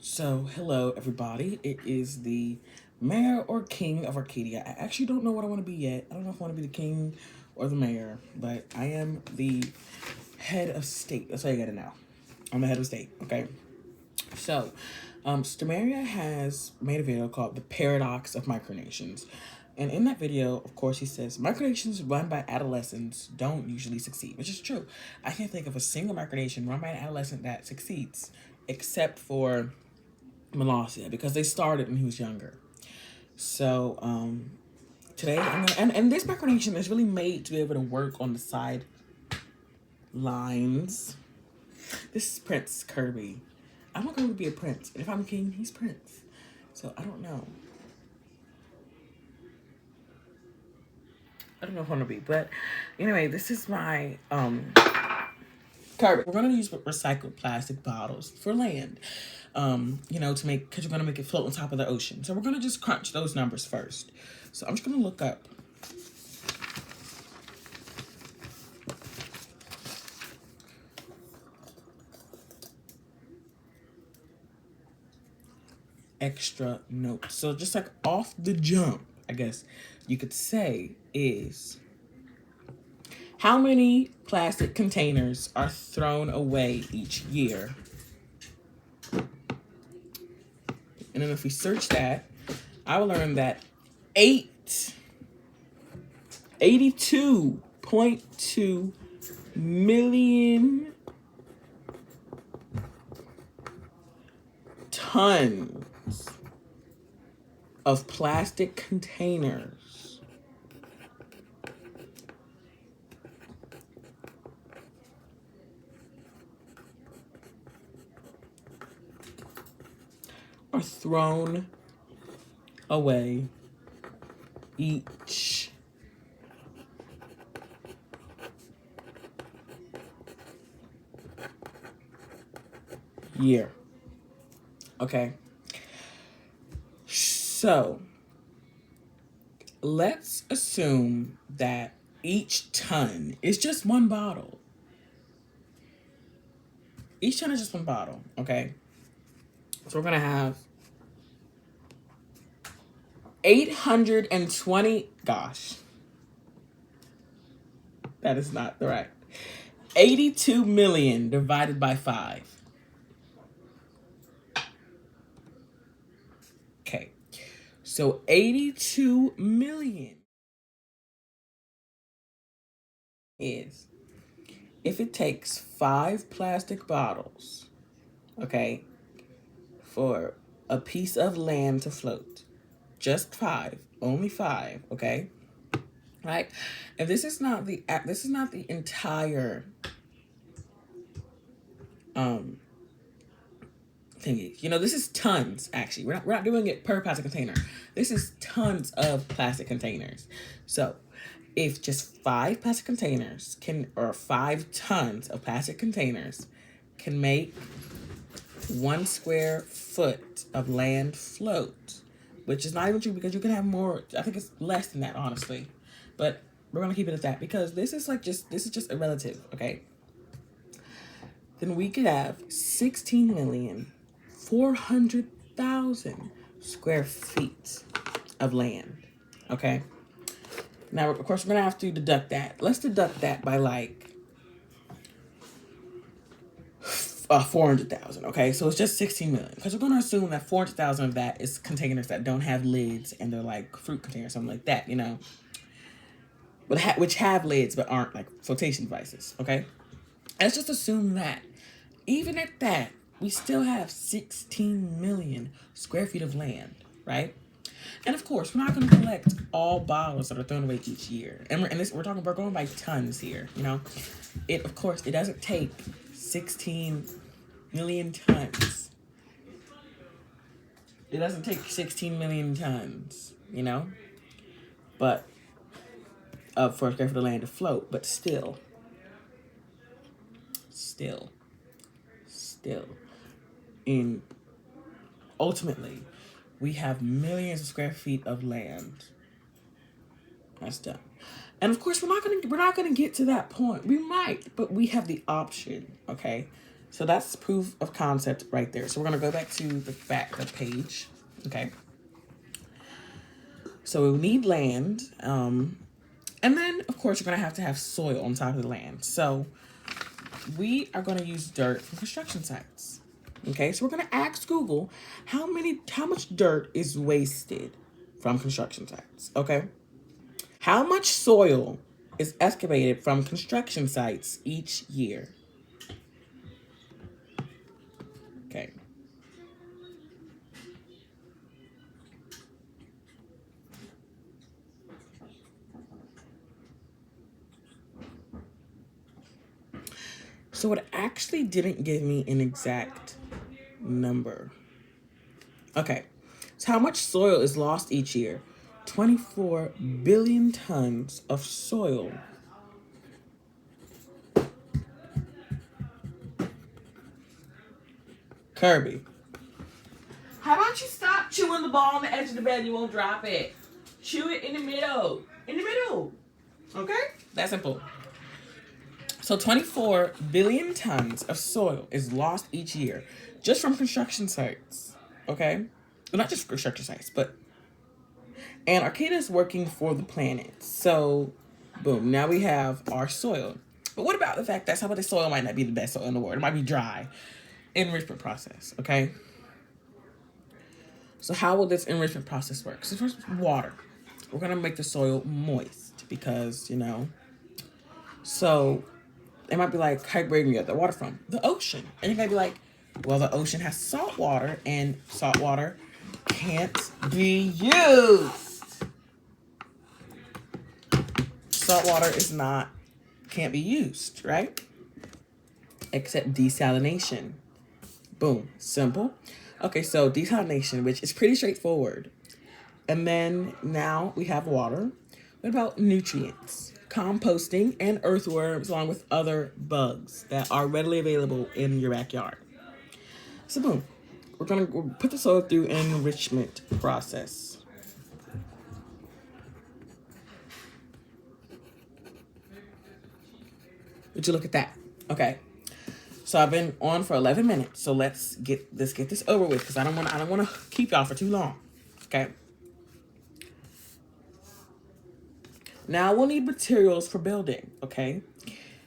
So, hello everybody. It is the mayor or king of Arcadia. I actually don't know what I want to be yet. I don't know if I want to be the king or the mayor, but I am the head of state. That's all you gotta know. I'm the head of state, okay? So, Stamaria has made a video called The Paradox of Micronations. And in that video, of course, he says micronations run by adolescents don't usually succeed, which is true. I can't think of a single micronation run by an adolescent that succeeds, except for Malasia, because they started when he was younger. So today, and this micronation is really made to be able to work on the side lines. This is Prince Kirby. I'm not going to be a prince, and if I'm king, he's prince. So I don't know. I don't know if I want to be, but anyway, this is my Kirby. We're gonna use recycled plastic bottles for land. To make, because we're gonna make it float on top of the ocean. So we're gonna just crunch those numbers first. So I'm just gonna look up extra notes. So just like off the jump, I guess you could say, is how many plastic containers are thrown away each year? And then if we search that, I will learn that 82.2 million tons of plastic containers are thrown away each year. Okay. So let's assume that each ton is just one bottle. Each ton is just one bottle, okay? So we're gonna have 820, gosh, that is not the right. 82 million divided by 5. Okay, so 82 million is, if it takes 5 plastic bottles, okay, for a piece of land to float, just 5, only 5, okay, right? And this is not the entire thingy. This is tons. Actually, we're not doing it per plastic container. This is tons of plastic containers. So if just 5 plastic containers or 5 tons of plastic containers can make 1 square foot of land float, which is not even true, because you can have more. I think it's less than that, honestly, but we're gonna keep it at that, because this is just a relative, okay? Then we could have 16,400,000 square feet of land, okay? Now, of course, we're gonna have to deduct that. Let's deduct that by like 400,000, okay? So it's just 16 million, because we're gonna assume that 400,000 of that is containers that don't have lids, and they're like fruit containers, something like that, but which have lids but aren't like flotation devices, okay? Let's just assume that. Even at that, we still have 16 million square feet of land, right? And of course, we're not going to collect all bottles that are thrown away each year. And we're going by tons here, Of course, it doesn't take 16 million tons. It doesn't take 16 million tons, But for a square foot of land to float, but still, in ultimately, we have millions of square feet of land. That's done. And of course, we're not gonna get to that point. We might, but we have the option, okay? So that's proof of concept right there. So we're going to go back to the page. Okay. So we need land. And then, of course, you're going to have soil on top of the land. So we are going to use dirt from construction sites. Okay. So we're going to ask Google how much dirt is wasted from construction sites. Okay. How much soil is excavated from construction sites each year? Okay. So it actually didn't give me an exact number. Okay. So how much soil is lost each year? 24 billion tons of soil. Kirby. How about you stop chewing the ball on the edge of the bed? You won't drop it. Chew it in the middle. In the middle. Okay? That's simple. So 24 billion tons of soil is lost each year just from construction sites. Okay? Well, not just construction sites, but... And Arcadia is working for the planet. So, boom. Now we have our soil. But what about the fact that some of the soil might not be the best soil in the world? It might be dry. Enrichment process. Okay? So how will this enrichment process work? So first, water. We're going to make the soil moist because, So it might be like, where do you get the water from? The ocean. And you might be like, well, the ocean has salt water, and salt water can't be used. Salt water can't be used, right? Except desalination. Boom. Simple. Okay, so desalination, which is pretty straightforward. And then now we have water. What about nutrients? Composting and earthworms, along with other bugs that are readily available in your backyard. So boom, we're gonna put the soil through an enrichment process. Would you look at that? Okay. So I've been on for 11 minutes. So let's get this over with, because I don't want to keep y'all for too long. Okay. Now we'll need materials for building. Okay.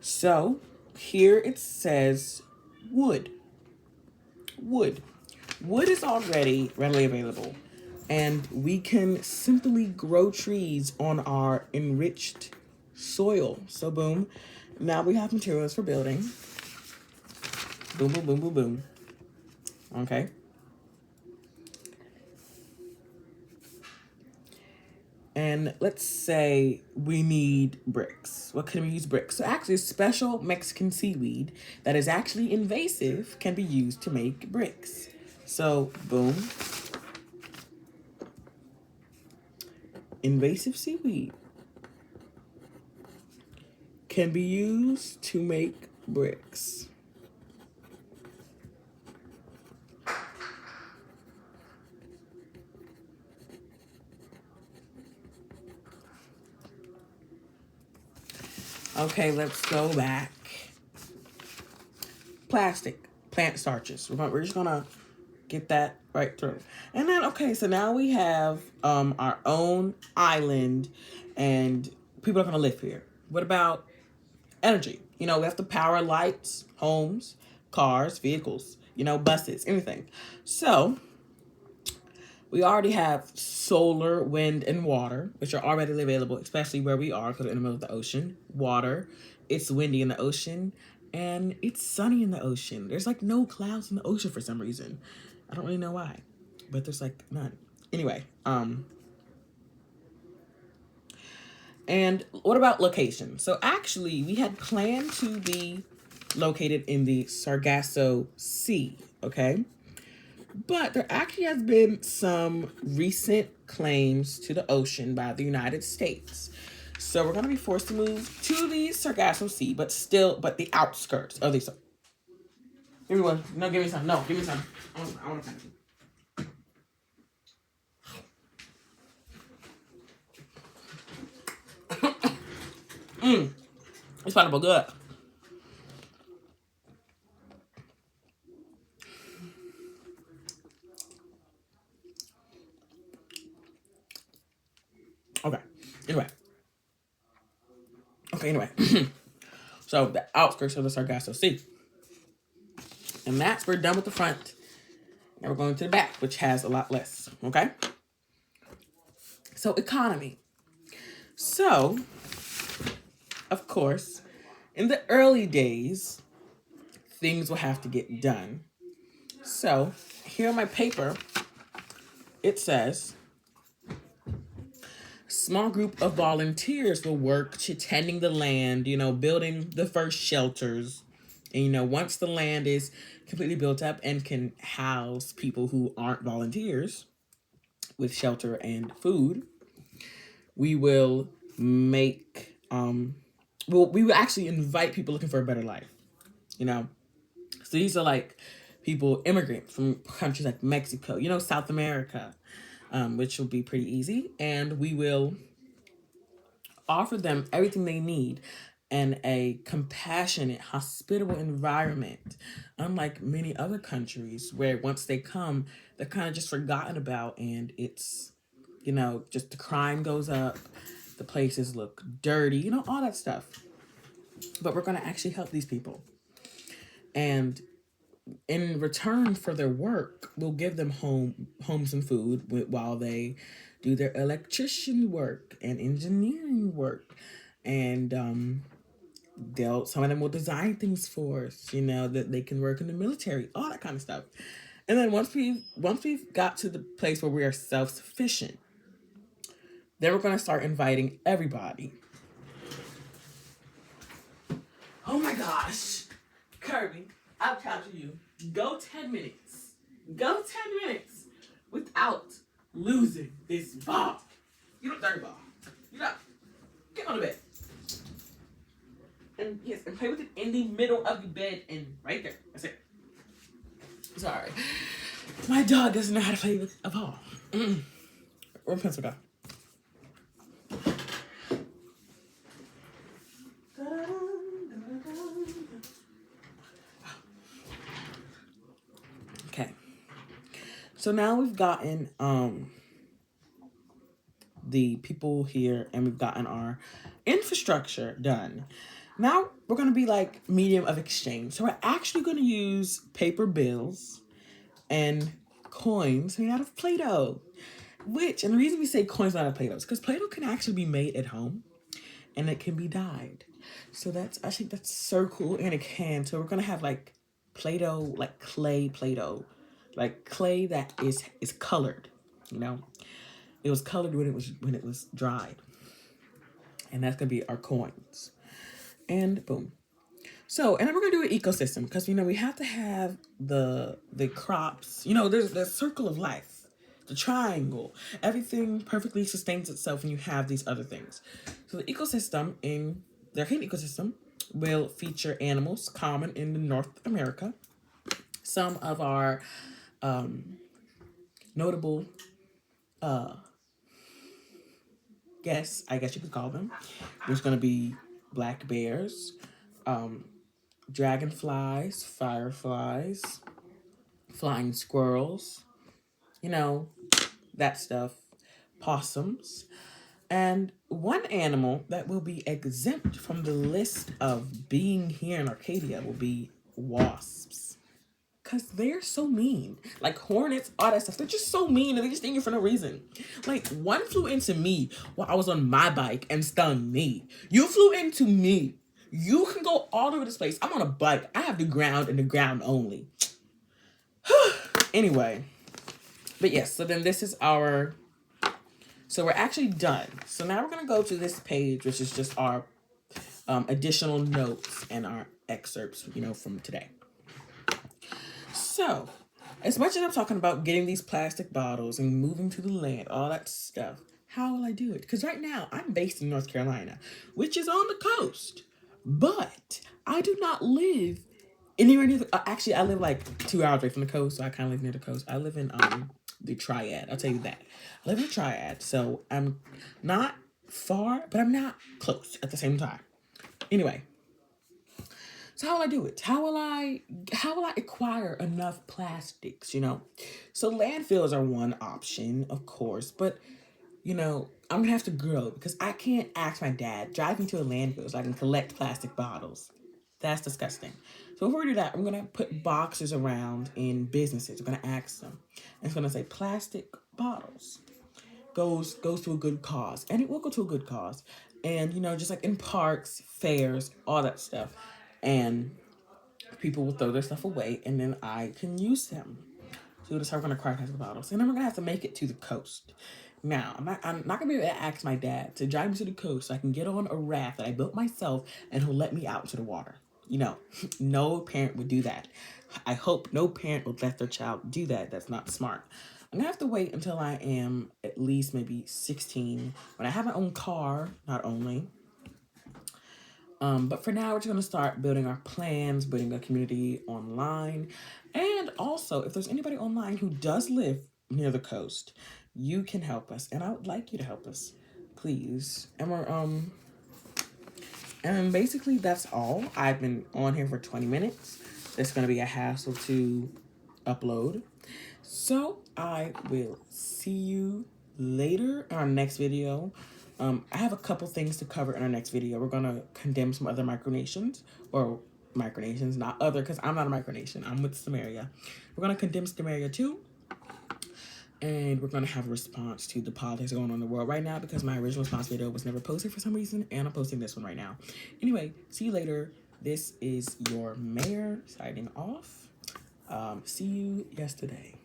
So here it says wood. Wood is already readily available, and we can simply grow trees on our enriched soil. So boom, now we have materials for building. Boom, boom, boom, boom, boom. Okay. And let's say we need bricks. What can we use bricks? So actually, special Mexican seaweed that is actually invasive can be used to make bricks. So, boom. Invasive seaweed can be used to make bricks. Okay, let's go back. Plastic, plant starches. We're just gonna get that right through. And then, okay, so now we have our own island, and people are gonna live here. What about energy? We have to power lights, homes, cars, vehicles, buses, anything. So we already have solar, wind, and water, which are already available, especially where we are, because we're in the middle of the ocean. Water, it's windy in the ocean, and it's sunny in the ocean. There's like no clouds in the ocean for some reason. I don't really know why, but there's like none. Anyway, and what about location? So actually, we had planned to be located in the Sargasso Sea, okay? But there actually has been some recent claims to the ocean by the United States. So we're going to be forced to move to the Sargasso Sea, but the outskirts of the... Give me one. No, give me some. No, give me some. I want to thank you. It's pineapple good. Anyway. Okay, anyway. So the outskirts of the Sargasso Sea. And that's, we're done with the front. Now we're going to the back, which has a lot less. Okay? So economy. So, of course, in the early days, things will have to get done. So, here on my paper, it says, small group of volunteers will work to tending the land, building the first shelters. And, once the land is completely built up and can house people who aren't volunteers with shelter and food, we will make, we will actually invite people looking for a better life, So these are like people, immigrants from countries like Mexico, South America, which will be pretty easy. And we will offer them everything they need and a compassionate, hospitable environment, unlike many other countries where once they come, they're kind of just forgotten about, and it's, just the crime goes up, the places look dirty, all that stuff. But we're going to actually help these people. And in return for their work, we'll give them homes and food while they do their electrician work and engineering work. And some of them will design things for us, that they can work in the military, all that kind of stuff. And then once we've got to the place where we are self-sufficient, then we're going to start inviting everybody. Oh my gosh, Kirby, I'll capture you. Go 10 minutes. Go 10 minutes without losing this ball. You don't dirty ball. You don't. Get on the bed. And yes, and play with it in the middle of the bed and right there. That's it. Sorry. My dog doesn't know how to play with a ball. Or a pencil guy. Okay. So now we've gotten the people here and we've gotten our infrastructure done. Now we're going to be like medium of exchange. So we're actually going to use paper bills and coins made out of Play-Doh. And the reason we say coins made out of Play-Doh is because Play-Doh can actually be made at home and it can be dyed. So I think that's so cool, and it can. So we're going to have like Play-Doh, like clay Play-Doh, like clay that is colored, It was colored when it was dried. And that's going to be our coins. And boom. So, and then we're going to do an ecosystem because, we have to have the crops. There's the circle of life, the triangle. Everything perfectly sustains itself when you have these other things. So the ecosystem in the Arcane ecosystem will feature animals common in North America. Some of our notable guests, I guess you could call them. There's going to be black bears, dragonflies, fireflies, flying squirrels, that stuff, possums. And one animal that will be exempt from the list of being here in Arcadia will be wasps. Because they're so mean. Like hornets, all that stuff. They're just so mean and they just sting you for no reason. Like, one flew into me while I was on my bike and stung me. You flew into me. You can go all over this place. I'm on a bike. I have the ground and the ground only. Anyway. But yes, so then this is our... So we're actually done. So now we're going to go to this page, which is just our additional notes and our excerpts, from today. So, as much as I'm talking about getting these plastic bottles and moving to the land, all that stuff, how will I do it? Because right now, I'm based in North Carolina, which is on the coast. But I do not live anywhere near actually, I live like 2 hours away from the coast, so I kind of live near the coast. I live in the Triad. I'll tell you that. I live in the Triad, so I'm not far, but I'm not close at the same time. Anyway, so how will I do it? How will I acquire enough plastics, So landfills are one option, of course, but you know, I'm gonna have to grow because I can't ask my dad, drive me to a landfill so I can collect plastic bottles. That's disgusting. So before we do that, I'm gonna put boxes around in businesses. I'm gonna ask them. And it's gonna say plastic bottles goes to a good cause. And it will go to a good cause. And you know, just like in parks, fairs, all that stuff. And people will throw their stuff away and then I can use them. So that's how we're gonna crack plastic bottles. And then we're gonna have to make it to the coast. Now, I'm not gonna be able to ask my dad to drive me to the coast so I can get on a raft that I built myself and he'll let me out into the water. You know, no parent would do that. I hope no parent would let their child do that. That's not smart. I'm gonna have to wait until I am at least maybe 16 when I have my own car, not only. But for now, we're just gonna start building our plans, building a community online. And also, if there's anybody online who does live near the coast, you can help us. And I would like you to help us, please. And basically that's all. I've been on here for 20 minutes. It's gonna be a hassle to upload. So I will see you later in our next video. I have a couple things to cover in our next video. We're gonna condemn some other micronations, or micronations, not other, because I'm not a micronation. I'm with Samaria. We're gonna condemn Samaria too. And we're gonna have a response to the politics going on in the world right now because my original response video was never posted for some reason, and I'm posting this one right now. Anyway, see you later. This is your mayor signing off. See you yesterday.